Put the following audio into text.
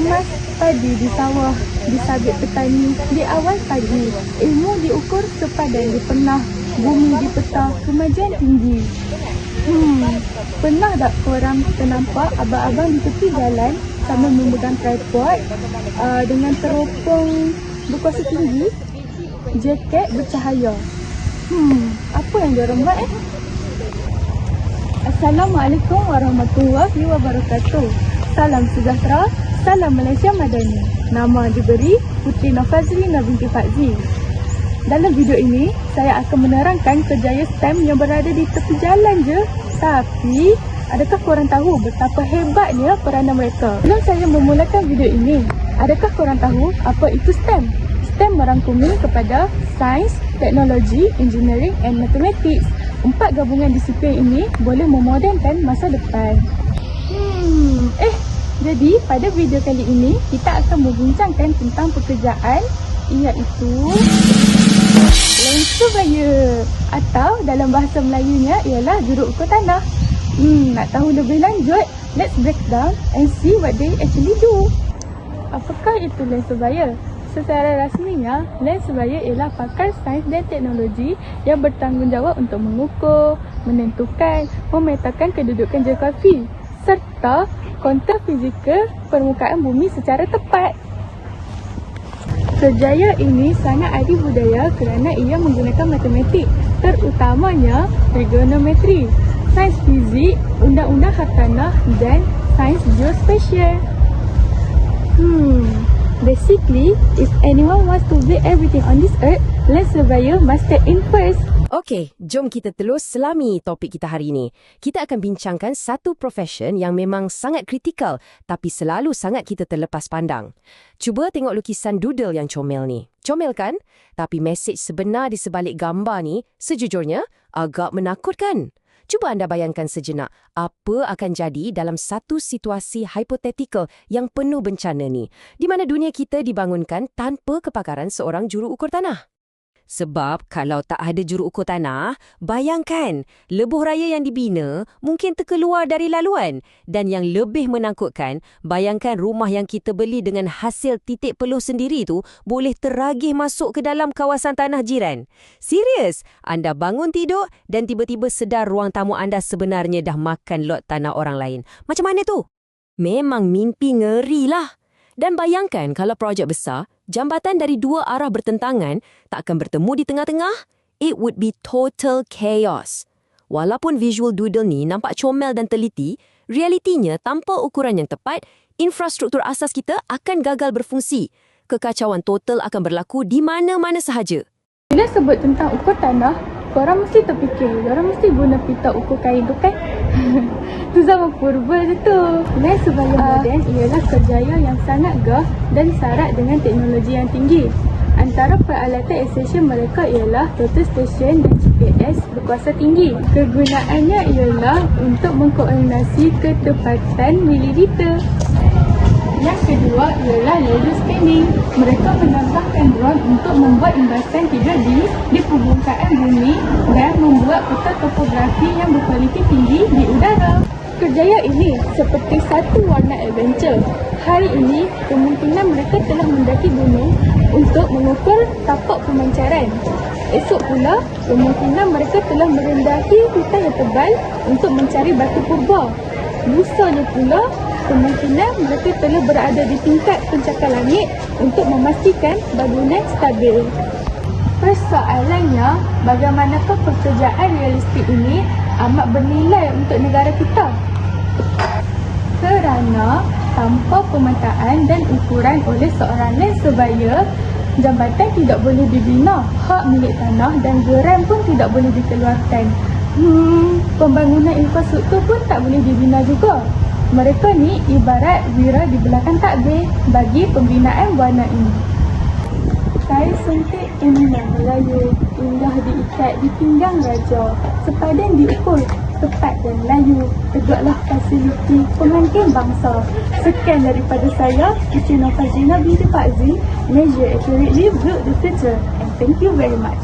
mengemas padi di sawah, di sabit petani di awal pagi. Ilmu diukur sepadan di penah, bumi di peta kemajuan tinggi. Pernah tak korang ternampak abang-abang di tepi jalan sambil memegang tripod dengan teropong berkuasa tinggi, jaket bercahaya? Apa yang diorang buat Assalamualaikum warahmatullahi wabarakatuh. Salam sejahtera, salam Malaysia Madani. Nama diberi Putri Nafazrina binti Fazli. Dalam video ini, saya akan menerangkan kerjaya STEM yang berada di tepi jalan je. Tapi, adakah korang tahu betapa hebatnya peranan mereka? Sebelum saya memulakan video ini, adakah korang tahu apa itu STEM? STEM merangkumi kepada Sains, Teknologi, Engineering and Mathematics. 4 gabungan disiplin ini boleh memodernkan masa depan. Jadi pada video kali ini kita akan membincangkan tentang pekerjaan, iaitu land surveyor, atau dalam bahasa Melayunya ialah juruukur tanah. Nak tahu lebih lanjut? Let's break down and see what they actually do. Apakah itu land surveyor? Secara rasminya, land surveyor ialah pakar sains dan teknologi yang bertanggungjawab untuk mengukur, menentukan, memetakan kedudukan geografi serta kontur fizikal permukaan bumi secara tepat. Kerjaya ini sangat ahli budaya kerana ia menggunakan matematik, terutamanya trigonometri, sains fizik, undang-undang hartanah dan sains geospasial. Basically, if anyone wants to build everything on this earth, land surveyor must step in first. Okey, jom kita terus selami topik kita hari ini. Kita akan bincangkan satu profession yang memang sangat kritikal tapi selalu sangat kita terlepas pandang. Cuba tengok lukisan doodle yang comel ni. Comel kan? Tapi mesej sebenar di sebalik gambar ni, sejujurnya, agak menakutkan. Cuba anda bayangkan sejenak, apa akan jadi dalam satu situasi hipotetikal yang penuh bencana ni, di mana dunia kita dibangunkan tanpa kepakaran seorang juru ukur tanah. Sebab kalau tak ada juru ukur tanah, bayangkan lebuh raya yang dibina mungkin terkeluar dari laluan. Dan yang lebih menakutkan, bayangkan rumah yang kita beli dengan hasil titik peluh sendiri tu boleh teragih masuk ke dalam kawasan tanah jiran. Serius, anda bangun tidur dan tiba-tiba sedar ruang tamu anda sebenarnya dah makan lot tanah orang lain. Macam mana tu? Memang mimpi ngeri lah. Dan bayangkan kalau projek besar, jambatan dari dua arah bertentangan tak akan bertemu di tengah-tengah, it would be total chaos. Walaupun visual doodle ni nampak comel dan teliti, realitinya tanpa ukuran yang tepat, infrastruktur asas kita akan gagal berfungsi. Kekacauan total akan berlaku di mana-mana sahaja. Bila sebut tentang ukur tanah, korang mesti terfikir, korang mesti guna pita ukur kain tu kan? Tu zaman purba je tu. Land surveyor moden ialah kerjaya yang sangat gah dan syarat dengan teknologi yang tinggi. Antara peralatan esensial mereka ialah total station dan GPS berkuasa tinggi. Kegunaannya ialah untuk mengkoordinasi ketepatan mililiter. Yang kedua ialah layer scanning. Mereka menambahkan drone untuk membuat imbasan 3D di permukaan bumi dan membuat peta topografi yang berkualiti tinggi di udara. Kerjaya ini seperti satu warna adventure. Hari ini, kemungkinan mereka telah mendaki gunung untuk mengukur tapak pemancaran. Esok pula, kemungkinan mereka telah merendahi hutan yang tebal untuk mencari batu purba. Lusanya pula, kemungkinan mereka telah berada di tingkat pencakar langit untuk memastikan bangunan stabil. Persoalannya, bagaimanakah pekerjaan realistik ini amat bernilai untuk negara kita? Kerana tanpa pemetaan dan ukuran oleh seorang land surveyor, jambatan tidak boleh dibina, hak milik tanah dan geran pun tidak boleh dikeluarkan. Pembangunan infrastruktur pun tak boleh dibina juga. Mereka ni ibarat wira di belakang takbir bagi pembinaan warna ini. Kain suntik eminah Melayu, indah diikat di pinggang raja, sepadan diukur, tepat dan layu, tegaklah fasiliti pengantin bangsa. Sekian daripada saya, Putri Nafazrina binti Fazli, measure accurately, build the future, and thank you very much.